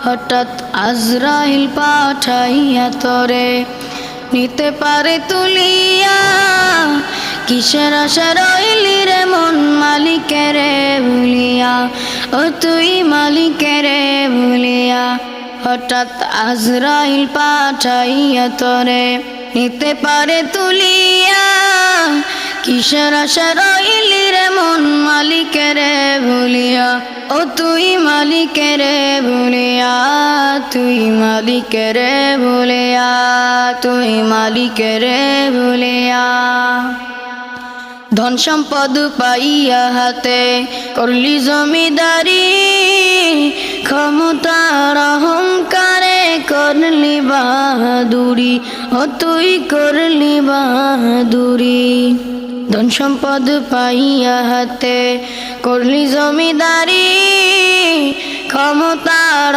হঠাৎ আজরাইল পাঠাইয়া তরে নিতে পারে তুলিয়া। কিসের আশা রইলি রে মন মালিকের ভুলিয়া, ও তুই মালিকের ভুলিয়া। হঠাৎ আজরাইল পাঠাইয়া তরে নিতে পারে তুলিয়া। কিসের আশা রইলি রে মন মালিকের ভুলিয়া, ও তুই মালিকের ভুলিয়া, তুই মালিকের ভুলিয়া, তুই মালিকের ভুলিয়া। ধন সম্পদ পাইয়া হাতে করলি জমিদারি, ক্ষমতার অহংকারে করলি বাহাদুরি, ও তুই করলি বাহাদুরি। ধন সম্পদ পাইয়া হাতে করলি জমিদারি, ক্ষমতার